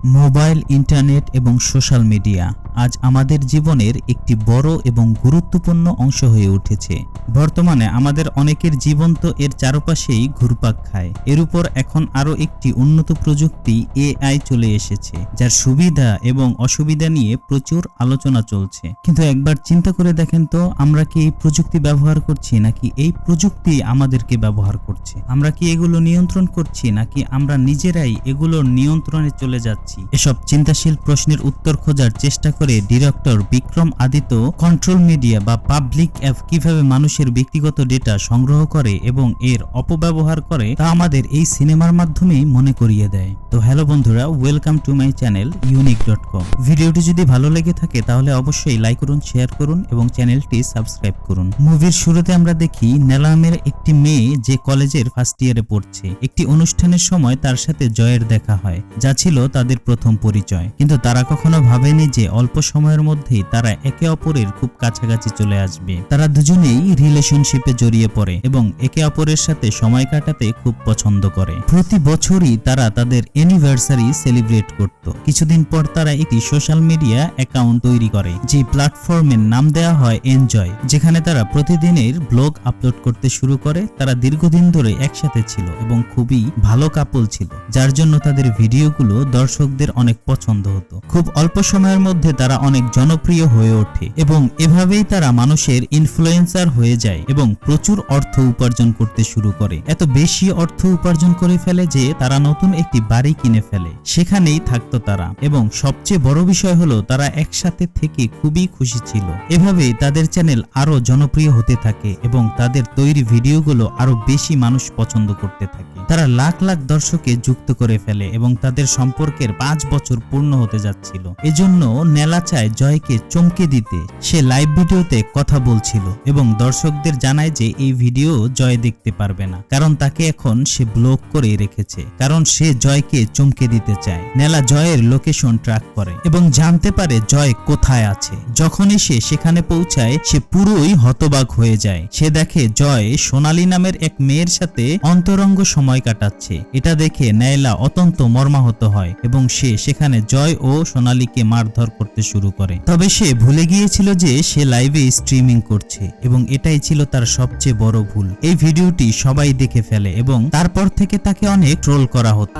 Mobile, internet এবং social media আজ আমাদের জীবনের একটি বড় এবং গুরুত্বপূর্ণ অংশ হয়ে উঠেছে। বর্তমানে আমাদের অনেকের জীবন তো এর চারপাশেই ঘুরপাক খায়। এর উপর এখন আরও একটি উন্নত প্রযুক্তি এআই চলে এসেছে, যার সুবিধা এবং অসুবিধা নিয়ে প্রচুর আলোচনা চলছে। কিন্তু একবার চিন্তা করে দেখেন তো, আমরা কি এই প্রযুক্তি ব্যবহার করছি নাকি এই প্রযুক্তি আমাদেরকে ব্যবহার করছে? আমরা কি এগুলো নিয়ন্ত্রণ করছি নাকি আমরা নিজেরাই এগুলোর নিয়ন্ত্রণে চলে যাচ্ছি? এসব চিন্তাশীল প্রশ্নের উত্তর খোঁজার চেষ্টা করে director Vikram Aditya control media বা পাবলিক অ্যাপ কিভাবে মানুষের ব্যক্তিগত ডেটা সংগ্রহ করে এবং এর অপব্যবহার করে তা আমাদের এই সিনেমার মাধ্যমেই মনে করিয়ে দেয়। তো হ্যালো বন্ধুরা, welcome to my channel unique.com। ভিডিওটি যদি ভালো লেগে থাকে তাহলে অবশ্যই লাইক করুন, শেয়ার করুন এবং চ্যানেলটি সাবস্ক্রাইব করুন। মুভির শুরুতে আমরা দেখি নেলামের একটি মেয়ে যে কলেজের ফার্স্ট ইয়ারে পড়ছে। একটি অনুষ্ঠানের সময় তার সাথে জয়ের দেখা হয়, যা ছিল তাদের প্রথম পরিচয়। কিন্তু তারা কখনো ভাবেনি যে অল্প সময়ের মধ্যেই তারা একে অপরের খুব কাছাকাছি চলে আসবে। তারা দুজনেই রিলেশনশিপে জড়িয়ে পড়ে এবং একে অপরের সাথে সময় কাটাতে খুব পছন্দ করে। প্রতি বছরই তারা তাদের অ্যানিভার্সারি সেলিব্রেট করত। কিছুদিন পর তারা একটি সোশ্যাল মিডিয়া অ্যাকাউন্ট তৈরি করে, যে প্ল্যাটফর্মের নাম দেওয়া হয় এনজয়, যেখানে তারা প্রতিদিনের ব্লগ আপলোড করতে শুরু করে। তারা দীর্ঘদিন ধরে একসাথে ছিল এবং খুবই ভালো কাপল ছিল, যার জন্য তাদের ভিডিওগুলো দর্শকদের অনেক পছন্দ হতো। খুব অল্প সময়ের মধ্যে তারা অনেক জনপ্রিয় হয়ে ওঠে এবং এভাবেই তারা মানুষের ইনফ্লুয়েন্সার হয়ে যায় এবং প্রচুর অর্থ উপার্জন করতে শুরু করে। এত বেশি অর্থ উপার্জন করে ফেলে যে তারা নতুন একটি বাড়ি কিনে ফেলে, সেখানেই থাকতো তারা। এবং সবচেয়ে বড় বিষয় হলো তারা একসাথে থেকে খুবই খুশি ছিল। এভাবেই তাদের চ্যানেল আরো জনপ্রিয় হতে থাকে এবং তাদের তৈরি ভিডিওগুলো আরো বেশি মানুষ পছন্দ করতে থাকে। তারা লাখ লাখ দর্শককে যুক্ত করে ফেলে এবং তাদের সম্পর্কের 5 বছর পূর্ণ হতে যাচ্ছিল। এজন্য নেলা চায় জয়কে চমকে দিতে। সে লাইভ ভিডিওতে কথা বলছিল এবং দর্শকদের জানায় যে এই ভিডিও জয় দেখতে পারবে না, কারণ তাকে এখন সে ব্লক করে রেখেছে, কারণ সে জয়কে চমকে দিতে চায়। নেলা জয়ের লোকেশন ট্র্যাক করে এবং জানতে পারে জয় কোথায় আছে। যখনই সে সেখানে পৌঁছায় সে পুরোই হতবাক হয়ে যায়। সে দেখে জয় সোনালী নামের এক মেয়ের সাথে অন্তরঙ্গ সময় কাটাচ্ছে। এটা দেখে নেলা অত্যন্ত মর্মাহত হয় এবং সে সেখানে জয় ও সোনালীকে মারধর করতে শুরু করে। তবে সে ভুলে গিয়েছিল যে সে লাইভে স্ট্রিমিং করছে এবং এটাই ছিল তার সবচেয়ে বড় ভুল। এই ভিডিওটি সবাই দেখে ফেলে এবং তারপর থেকে তাকে অনেক ট্রোল করা হতো।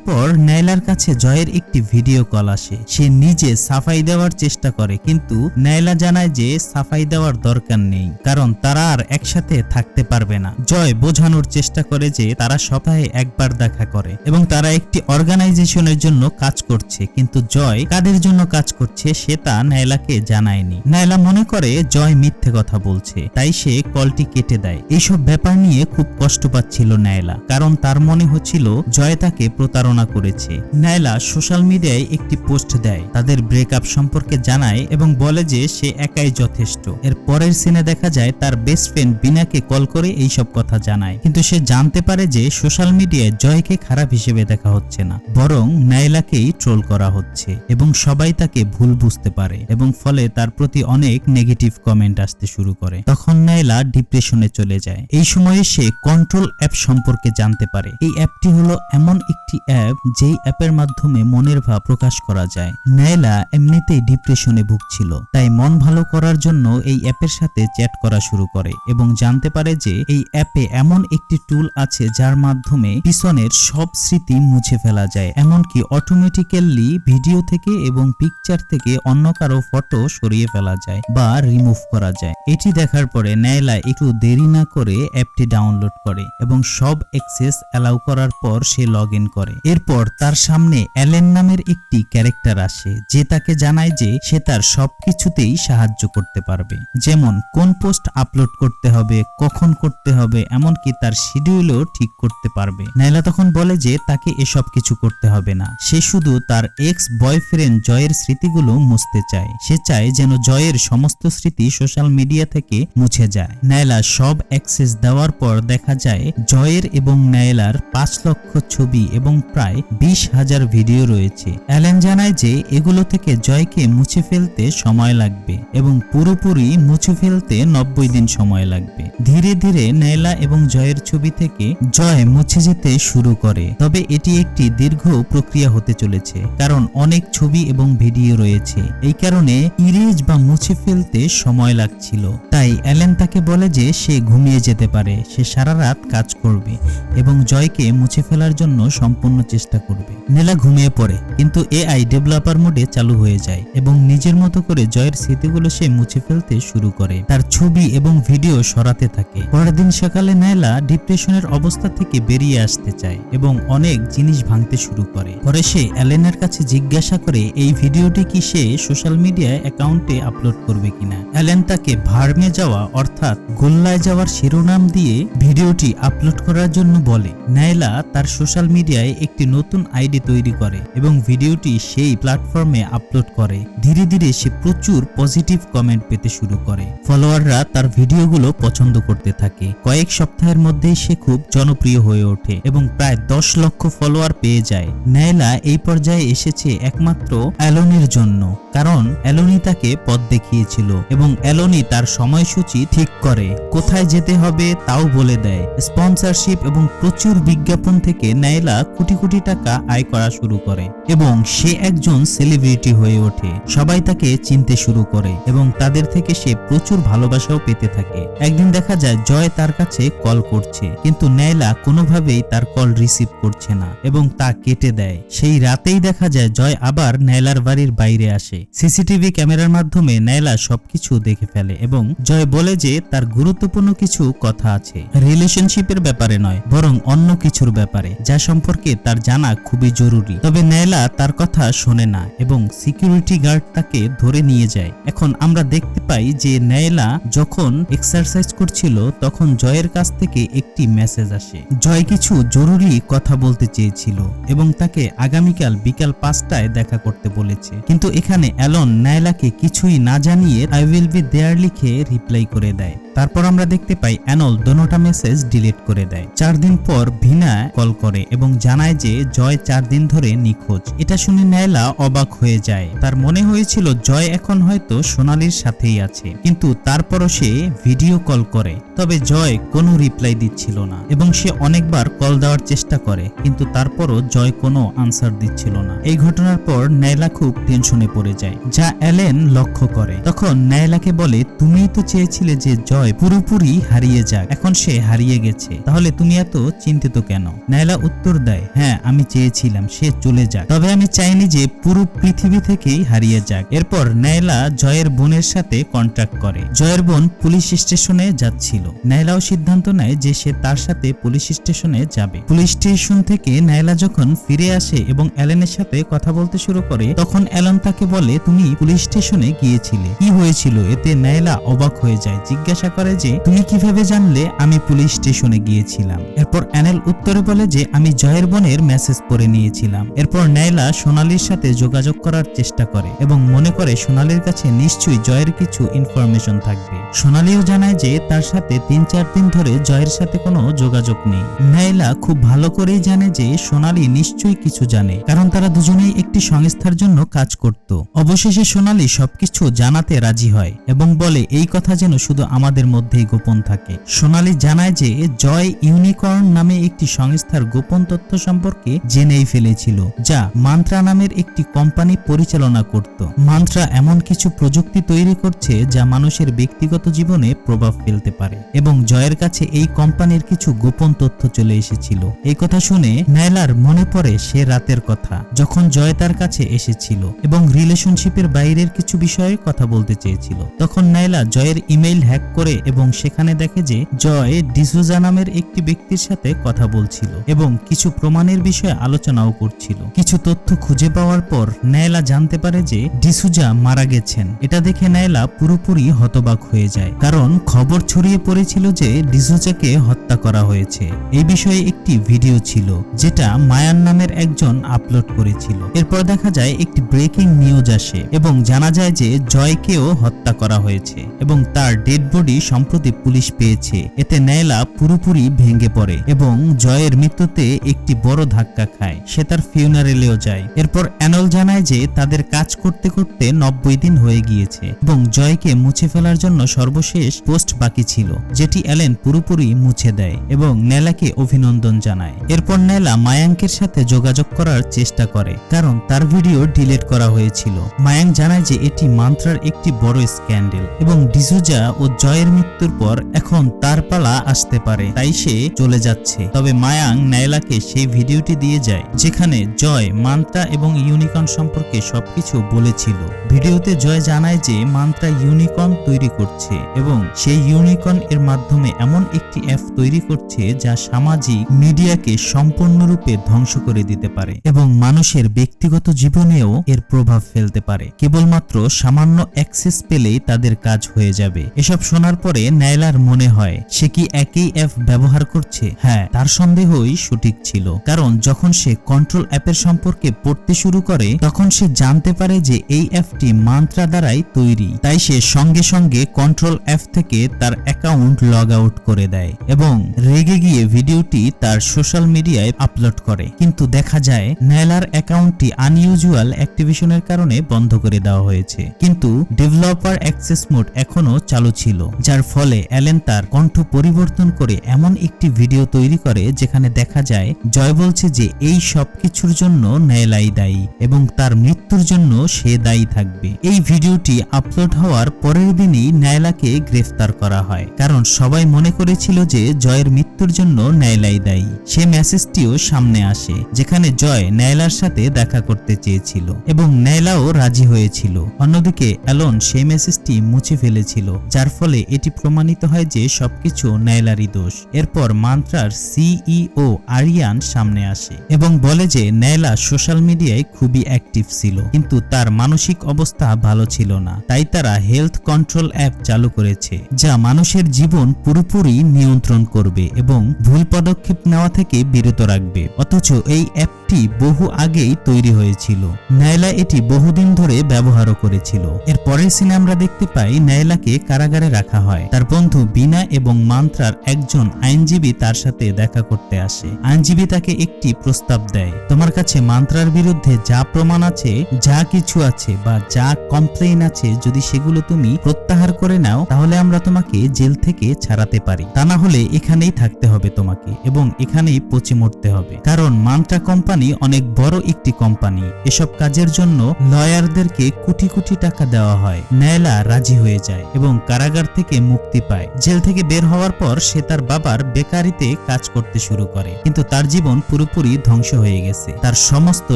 তারপর নাইলার কাছে জয়ের একটি ভিডিও কল আসে। সে নিজে সাফাই দেওয়ার চেষ্টা করে, কিন্তু নাইলা জানায় যে সাফাই দেওয়ার দরকার নেই, কারণ তারা আর একসাথে থাকতে পারবে না। জয় বোঝানোর চেষ্টা করে যে তারা সপ্তাহে একবার দেখা করে এবং তারা একটি অর্গানাইজেশনের জন্য কাজ করছে, কিন্তু জয় কাদের জন্য কাজ করছে সে তা নাইলাকে জানায়নি। নাইলা মনে করে জয় মিথ্যে কথা বলছে, তাই সে কলটি কেটে দেয়। এইসব ব্যাপার নিয়ে খুব কষ্ট পাচ্ছিল নাইলা, কারণ তার মনে হচ্ছিল জয় তাকে প্রতারণা করেছে। নাইলা সোশ্যাল মিডিয়ায় একটি পোস্ট দেয়, তাদের ব্রেকআপ সম্পর্কে জানায় এবং বলে যে সে একাই যথেষ্ট। এর পরের সিনে দেখা যায় তার বেস্ট ফ্রেন্ড বিনাকে কল করে এইসব কথা জানায়, কিন্তু সে জানতে পারে যে সোশ্যাল মিডিয়ায় জয়কে খারাপ হিসেবে দেখা হচ্ছে না, বরং নাইলাকেই ট্রোল করা হচ্ছে এবং সবাই তাকে ভুল বুঝতে পারে এবং ফলে তার প্রতি অনেক নেগেটিভ কমেন্ট আসতে শুরু করে। তখন নাইলা ডিপ্রেশনে চলে যায়। এই সময়ে সে কন্ট্রোল অ্যাপ সম্পর্কে জানতে পারে। এই অ্যাপটি হলো এমন একটি অ্যাপ যেই অ্যাপের মাধ্যমে মনের ভাব প্রকাশ করা যায়। নাইলা এমনিতেই ডিপ্রেশনে ভুগছিল, তাই মন ভালো করার জন্য এই অ্যাপের সাথে চ্যাট করা শুরু করে এবং জানতে পারে যে এই অ্যাপে এমন একটি টুল আছে যার মাধ্যমে পিছনের সব স্মৃতি মুছে ফেলা যায়, এমনকি অটোমেটিক্যালি ভিডিও থেকে এবং পিকচার থেকে অন্য কারো ফটো সরিয়ে ফেলা যায় বা রিমুভ করা যায়। এটি দেখার পরে নাইলা একটু দেরি না করে অ্যাপটি ডাউনলোড করে এবং সব অ্যাক্সেস অ্যালাউ করার পর সে লগ ইন করে। এরপর তার সামনে অ্যালেন নামের একটি ক্যারেক্টার আসে, যে তাকে জানায় যে সে তার সবকিছুতেই সাহায্য করতে পারবে, যেমন কোন পোস্ট আপলোড করতে হবে, কখন করতে হবে, এমনকি তার শিডিউলও ঠিক করতে পারবে। নাইলা তখন বলে যে তাকে এসব কিছু করতে হবে না, সে শুধু তার এক্স বয়ফ্রেন্ড জয়ের স্মৃতিগুলো মুছতে চায়। সে চায় যেন জয়ের সমস্ত স্মৃতি সোশ্যাল মিডিয়া থেকে মুছে যায়। নাইলা সব অ্যাক্সেস দেওয়ার পর দেখা যায় জয়ের এবং নাইলার 5 লক্ষ ছবি এবং প্রায় প্রায় 20,000 ভিডিও রয়েছে। অ্যালেন জানায় যে এগুলো থেকে জয়কে মুছে ফেলতে সময় লাগবে এবং পুরোপুরি মুছে ফেলতে 90 দিন সময় লাগবে। ধীরে ধীরে নাইলা এবং জয়ের ছবি থেকে জয় মুছে যেতে শুরু করে, তবে এটি একটি দীর্ঘ প্রক্রিয়া হতে চলেছে কারণ অনেক ছবি এবং ভিডিও রয়েছে। এই কারণে ইরেজ বা মুছে ফেলতে সময় লাগছিল। তাই অ্যালেন তাকে বলে যে সে ঘুমিয়ে যেতে পারে, সে সারা রাত কাজ করবে এবং জয়কে মুছে ফেলার জন্য সম্পূর্ণ চেষ্টা করবে। নেলা ঘুমিয়ে পড়ে, কিন্তু এআই ডেভেলপার মোডে চালু হয়ে যায় এবং নিজের মতো করে জয়ের স্মৃতিগুলো সে মুছে ফেলতে শুরু করে, তার ছবি এবং ভিডিও সরাতে থাকে। পরের দিন সকালে নাইলা ডিপ্রেশনের অবস্থা থেকে বেরিয়ে আসতে চায় এবং অনেক জিনিস ভাঙতে শুরু করে। পরে সে অ্যালেনের কাছে জিজ্ঞাসা করে এই ভিডিওটি কি সে সোশ্যাল মিডিয়া অ্যাকাউন্টে আপলোড করবে কিনা। অ্যালেন তাকে ভার্মে যাওয়া অর্থাৎ গোল্লায় যাওয়ার শিরোনাম দিয়ে ভিডিওটি আপলোড করার জন্য বলে। নাইলা তার সোশ্যাল মিডিয়ায় একটি নতুন আইডি তৈরি করে এবং ভিডিওটি সেই প্ল্যাটফর্মে আপলোড করে। ধীরে ধীরে সে প্রচুর পজিটিভ কমেন্ট পেতে শুরু করে। ফলোয়াররা তার ভিডিওগুলো পছন্দ করতে থাকে। কয়েক সপ্তাহের মধ্যেই সে খুব জনপ্রিয় হয়ে ওঠে এবং প্রায় 10 লক্ষ ফলোয়ার পেয়ে যায়। নাইলা এই পর্যায়ে এসেছে একমাত্র অ্যালনের জন্য, কারণ অ্যালনি তাকে পথ দেখিয়েছিল এবং অ্যালনি তার সময়সূচি ঠিক করে, কোথায় যেতে হবে তাও বলে দেয়। স্পন্সরশিপ এবং প্রচুর বিজ্ঞাপন থেকে নাইলা কোটি কোটি টাকা আয় করা শুরু করে এবং সে একজন সেলিব্রিটি হয়ে ওঠে। সবাই তাকে চিনতে শুরু করে এবং তাদের থেকে সে প্রচুর ভালোবাসাও পেতে থাকে। একদিন দেখা যায় জয় তার কাছে কল করছে, কিন্তু নাইলা কোনোভাবেই তার কল রিসিভ করছে না এবং তা কেটে দেয়। সেই রাতেই দেখা যায় জয় আবার নাইলার বাড়ির বাইরে আসে। সিসিটিভি ক্যামেরার মাধ্যমে নাইলা সবকিছু দেখে ফেলে এবং জয় বলে যে তার গুরুত্বপূর্ণ কিছু কথা আছে, রিলেশনশিপের ব্যাপারে নয় বরং অন্য কিছুর ব্যাপারে, যা সম্পর্কে তার জানা খুবই জরুরি। তবে নাইলা তার কথা শোনে না এবং সিকিউরিটি গার্ড তাকে ধরে নিয়ে যায়। এখন আমরা দেখতে পাই যে নাইলা যখন এক্সারসাইজ করছিল তখন জয়ের কাছ থেকে একটি মেসেজ আসে। জয় কিছু জরুরি কথা বলতে চেয়েছিল এবং তাকে আগামীকাল বিকাল 5টায় দেখা করতে বলেছে, কিন্তু এখানে অ্যালন নাইলাকে কিছুই না জানিয়ে আই উইল বি দেয়ার লিখে রিপ্লাই করে দেয়। তারপর আমরা দেখতে পাই অ্যানল দোনোটা মেসেজ ডিলিট করে দেয়। 4 দিন পর ভিনা কল করে এবং জানায় যে জয় 4 দিন ধরে নিখোঁজ। এটা শুনে নাইলা অবাক হয়ে যায়। তার মনে হয়েছিল জয় এখন হয়তো সোনালীর সাথেই আছে, কিন্তু তারপরও সে ভিডিও কল করে, তবে জয় কোনো রিপ্লাই দিচ্ছিল না এবং সে অনেকবার কল দেওয়ার চেষ্টা করে, কিন্তু তারপরও জয় কোনো আনসার দিচ্ছিল না। এই ঘটনার পর নাইলা খুব টেনশনে পড়ে যায়, যা অ্যালেন লক্ষ্য করে। তখন নাইলাকে বলে, তুমিই তো চেয়েছিলে যে জয় পুরোপুরি হারিয়ে যাক, এখন সে হারিয়ে গেছে, তাহলে তুমি এত চিন্তিত কেন? নাইলা উত্তর দেয়, হ্যাঁ আমি চেয়েছিলাম সে চলে যাক, তবে আমি চাইনি যে পুরো পৃথিবী থেকেই হারিয়ে যাক। এরপর নাইলা জয়ের বোনের সাথে কন্ট্যাক্ট করে। জয়ের বোন পুলিশ স্টেশনে যাচ্ছিল। নাইলাও সিদ্ধান্ত নেয় যে সে তার সাথে পুলিশ স্টেশনে যাবে। পুলিশ স্টেশন থেকে নাইলা যখন ফিরে আসে এবং অ্যালেনের সাথে কথা বলতে শুরু করে, তখন অ্যালেন তাকে বলে, তুমি পুলিশ স্টেশনে গিয়েছিলে, কি হয়েছিল? এতে নাইলা অবাক হয়ে যায়, জিজ্ঞাসা করে যে তুমি কিভাবে জানলে আমি পুলিশ স্টেশনে গিয়েছিলাম? এরপর অ্যানেল উত্তরে বলে যে আমি জয়ের বোনের মেসেজ পড়ে নিয়েছিলাম। এরপর নাইলা সোনালীর সাথে যোগাযোগ করার চেষ্টা করে এবং মনে করে সোনালীর কাছে নিশ্চয়ই জয়ের কিছু ইনফরমেশন থাকবে। সোনালীও জানায় যে তার সাথে 3-4 দিন ধরে জয়ের সাথে কোনো যোগাযোগ নেই। নাইলা খুব ভালো করেই জানে যে সোনালী নিশ্চয়ই কিছু জানে, কারণ তারা দুজনেই একটি সংস্থার জন্য কাজ করত। অবশেষে সোনালী সবকিছু জানাতে রাজি হয় এবং বলে এই কথা যেন শুধু আমাদের মধ্যেই গোপন থাকে। সোনালী জানায় যে জয় ইউনিকর্ন নামে একটি সংস্থার গোপন তথ্য সম্পর্কে জেনেই ফেলেছিল, যা মান্ত্রা নামের একটি কোম্পানি পরিচালনা করত। মান্ত্রা এমন কিছু প্রযুক্তি তৈরি করছে যা মানুষের ব্যক্তিগত জীবনে প্রভাব ফেলতে পারে এবং জয়ের কাছে এই কোম্পানির কিছু গোপন তথ্য চলে এসেছিল। এই কথা শুনে নাইলার মনে পড়ে সে রাতের কথা যখন জয় তার কাছে এসেছিল এবং রিলেশনশিপের বাইরের কিছু বিষয়ে কথা বলতে চেয়েছিল। তখন নাইলা জয়ের ইমেইল হ্যাক করে এবং সেখানে দেখে যে জয় ডিসুজা নামের একটি ব্যক্তির সাথে কথা বলছিল এবং কিছু প্রমাণের বিষয়ে আলোচনাও করছিল। কিছু তথ্য খুঁজে পাওয়ার পর নাইলা জানতে পারে যে ডিসুজা মারা গেছেন। এটা দেখে নাইলা পুরোপুরি হতবাক হয়ে যায়, কারণ খবর ছড়িয়ে পড়েছিল যে ডিসুজাকে হত্যা করা হয়েছে। এই বিষয়ে একটি ভিডিও ছিল যেটা মায়ান নামের একজন আপলোড করেছিল। এরপর দেখা যায় একটি ব্রেকিং নিউজ আসে এবং জানা যায় যে জয়কেও হত্যা করা হয়েছে এবং তার ডেড বডি সম্প্রতি পুলিশ পেয়েছে। এতে নায়লা পুরোপুরি ভেঙে পড়ে এবং জয়ের মৃত্যুতে একটি বড় ধাক্কা খায়। সে তার ফিউনারেলেও যায়। এরপর অ্যানল জানায় যে তাদের কাজ করতে করতে 90 দিন হয়ে গিয়েছে এবং জয়কে মুছে ফেলার জন্য সর্বশেষ পোস্ট বাকি ছিল, যেটি অ্যালেন পুরোপুরি মুছে দেয় এবং নায়লাকে অভিনন্দন জানায়। এরপর নায়লা মায়াঙ্কের সাথে যোগাযোগ করার চেষ্টা করে কারণ তার ভিডিও ডিলিট করা হয়েছিল। মায়াঙ্ক জানায় যে এটি মান্ত্রার একটি বড় স্ক্যান্ডেল এবং ডিসুজা ও জয়ের মৃত্যুর পর এখন তার পালা আসতে পারে, তাই সে চলে যাচ্ছে। তবে মায়াঙ্ক নায়লাকে সেই ভিডিওটি দিয়ে যায় যেখানে জয় মান্ত্রা এবং ইউনিকর্ন সম্পর্কে সবকিছু বলেছিল। ভিডিওতে জয় জানায় যে মান্ত্রা ইউনিকর্ন তৈরি করছে এবং সেই ইউনিকর্ন এর মাধ্যমে এমন একটি অ্যাপ তৈরি করছে যা সামাজিক মিডিয়াকে সম্পূর্ণরূপে ধ্বংস করে দিতে পারে এবং মানুষের ব্যক্তিগত জীবনেও এর প্রভাব ফেলতে পারে। কেবলমাত্র সামান্য অ্যাক্সেস পেলেই তাদের কাজ হয়ে যাবে। এসব শোনার পরে নায়লার মনে হয় সে কি একই অ্যাপ ব্যবহার করছে। হ্যাঁ, তার সন্দেহই সঠিক ছিল, কারণ যখন সে কন্ট্রোল অ্যাপের সম্পর্কে পড়তে শুরু করে তখন সে জানতে পারে যে এই অ্যাপটি মান্ত্রা দ্বারাই তৈরি। তাই সে সঙ্গে সঙ্গে কন্ট্রোল অ্যাপ থেকে তার অ্যাকাউন্ট লগ আউট করে দেয় এবং রেগে গিয়ে ভিডিওটি তার সোশ্যাল মিডিয়ায় আপলোড করে। কিন্তু দেখা যায় নায়লার অ্যাকাউন্টটি আনইউজুয়াল অ্যাক্টিভেশনের কারণে বন্ধ করে দেওয়া হয়েছে, কিন্তু ডেভেলপার অ্যাক্সেস মোড এখনো চালু ছিল, যার ফলে অ্যালেন তার কণ্ঠ পরিবর্তন করে এমন একটি ভিডিও তৈরি করে যেখানে দেখা যায় জয় বলছে যে এই সবকিছুর জন্য নায়লাই দায়ী এবং তার মৃত্যুর জন্য সে দায়ী থাকবে। এই ভিডিওটি আপলোড হওয়ার পরের দিনই নায়লাকে গ্রেফতার করা হয়, কারণ সবাই মনে করেছিল যে জয়ের মৃত্যুর জন্য নায়লাই দায়ী। সে মেসেজটিও সামনে আসে যেখানে জয় নায়লার সাথে দেখা করতে চেয়েছিল এবং নায়লাও রাজি হয়েছিল। অন্যদিকে অ্যালন সেই মেসেজটি মুছে ফেলেছিল, যার ফলে এটি প্রমাণিত হয় যে সবকিছু নায়লারই দোষ। এরপর মান্ত্রার সিইও আরিয়ান সামনে আসে এবং বলে যে নায়লা সোশ্যাল মিডিয়ায় খুবই অ্যাক্টিভ ছিল, কিন্তু তার মানসিক অবস্থা ভালো ছিল না। তাই তারা হেলথ কন্ট্রোল অ্যাপ চালু করেছে যা মানুষের জীবন পুরোপুরি নিয়ন্ত্রণ করবে এবং ভুল পদক্ষেপ নেওয়া থেকে বিরত রাখবে। অথচ এই অ্যাপটি বহু আগেই তৈরি হয়েছিল। নায়লা এটি বহুদিন ধরে ব্যবহারও করেছিল। এর পরের সিনে আমরা দেখতে পাই নায়লাকে কারাগারে রাখা হয়। তার বন্ধু বিনা এবং মান্ত্রার একজন আইনজীবী তার সাথে দেখা করতে আসে। আইনজীবী তাকে একটি প্রস্তাব দেয়, তোমার কাছে মান্ত্রার বিরুদ্ধে যা প্রমাণ আছে, যা কিছু আছে বা যা কমপ্লেইন আছে, যদি সেগুলো তুমি প্রত্যাহার করে নাও তাহলে আমরা তোমাকে জেল থেকে ছাড়াতে পারি, তা না হলে এখানেই থাকতে হবে তোমাকে এবং এখানেই পচে মরতে হবে। কারণ মান্ত্রা কোম্পানি অনেক বড় একটি কোম্পানি, এসব কাজের জন্য লয়ারদেরকে কোটি কোটি টাকা দেওয়া হয়। নায়লা রাজি হয়ে যায় এবং কারাগার থেকে মুক্তি পায়। জেল থেকে বের হওয়ার পর সে তার বাবার বেকারিতে কাজ করতে শুরু করে, কিন্তু তার জীবন পুরোপুরি ধ্বংস হয়ে গেছে। তার সমস্ত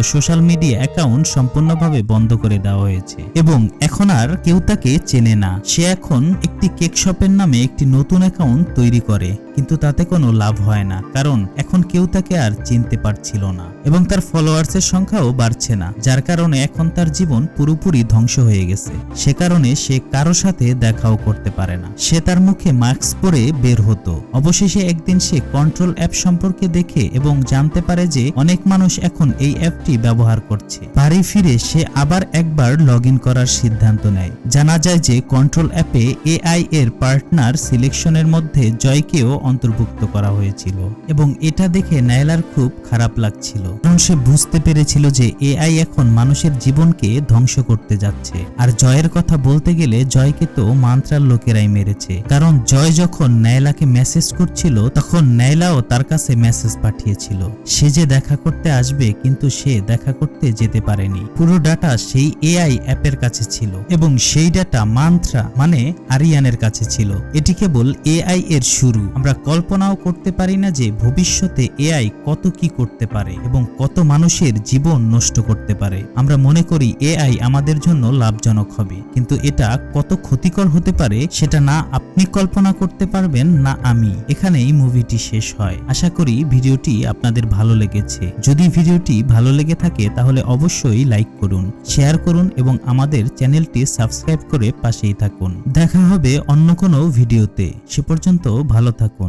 সোশ্যাল মিডিয়া অ্যাকাউন্ট সম্পূর্ণভাবে বন্ধ করে দেওয়া হয়েছে এবং এখন আর কেউ তাকে চেনে না। সে এখন একটি কেক শপের নামে একটি নতুন অ্যাকাউন্ট তৈরি করে, কিন্তু তাতে কোনো লাভ হয় না, কারণ এখন কেউ তাকে আর চিনতে পারছিল না এবং তার ফলোয়ার্সের সংখ্যাও বাড়ছে না, যার কারণে এখন তার জীবন পুরোপুরি ধ্বংস হয়ে গেছে। সে কারণে সে কারো সাথে দেখাও করতে পারে না। সে তার মুখে মাস্ক পরে বের হতো। অবশেষে একদিন সে কন্ট্রোল অ্যাপ সম্পর্কে দেখে এবং জানতে পারে যে অনেক মানুষ এখন এই অ্যাপটি ব্যবহার করছে। বাড়ি ফিরে সে আবার একবার লগ ইন করার সিদ্ধান্ত নেয়। জানা যায় যে কন্ট্রোল অ্যাপে এআই এর পার্টনার সিলেকশনের মধ্যে জয়কেও অন্তর্ভুক্ত করা হয়েছিল এবং এটা দেখে নায়লার খুব খারাপ লাগছিল, কারণ সে বুঝতে পেরেছিল যে এআই এখন মানুষের জীবনকে ধ্বংস করতে যাচ্ছে। আর জয়ের কথা বলতে গেলে জয়কে তো মান্ত্রার লোকেরাই মেরেছে, কারণ জয় যখন নায়লাকে মেসেজ করছিল তখন নায়লাও তার কাছে মেসেজ পাঠিয়েছিল সে যে দেখা করতে আসবে, কিন্তু সে দেখা করতে যেতে পারেনি। পুরো ডাটা সেই এআই অ্যাপের কাছে ছিল এবং সেই ডাটা মান্ত্রা মানে আরিয়ানের কাছে ছিল। এটি কেবল এআই এর শুরু। আমরা কল্পনাও করতে পারি না যে ভবিষ্যতে এআই কত কি করতে পারে এবং কত মানুষের জীবন নষ্ট করতে পারে। আমরা মনে করি এআই আমাদের জন্য লাভজনক হবে, কিন্তু এটা কত ক্ষতিকর হতে পারে সেটা না আপনি কল্পনা করতে পারবেন না আমি। এখানেই মুভিটি শেষ হয়। আশা করি ভিডিওটি আপনাদের ভালো লেগেছে। যদি ভিডিওটি ভালো লেগে থাকে তাহলে অবশ্যই লাইক করুন, শেয়ার করুন এবং আমাদের চ্যানেলটি সাবস্ক্রাইব করে পাশেই থাকুন। দেখা হবে অন্য কোনো ভিডিওতে। সে পর্যন্ত ভালো থাকুন।